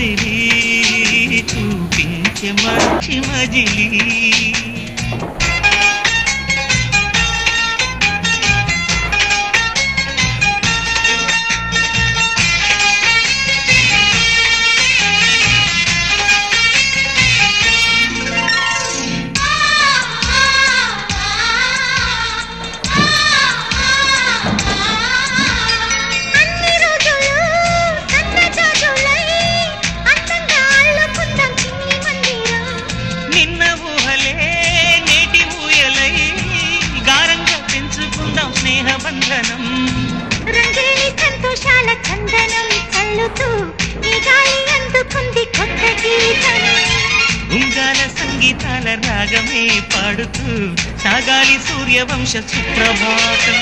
కదిలి చూపించే మంచి మజిలీ స్నేహబంధనం రంగేలి సంతోషాల చందనం చల్లుతూ ఈ గాలి అందుకుంది కొత్త గీతం ఉంగాల సంగీతాల రాగమే పాడుతూ సాగాలి సూర్యవంశ సుప్రభాతం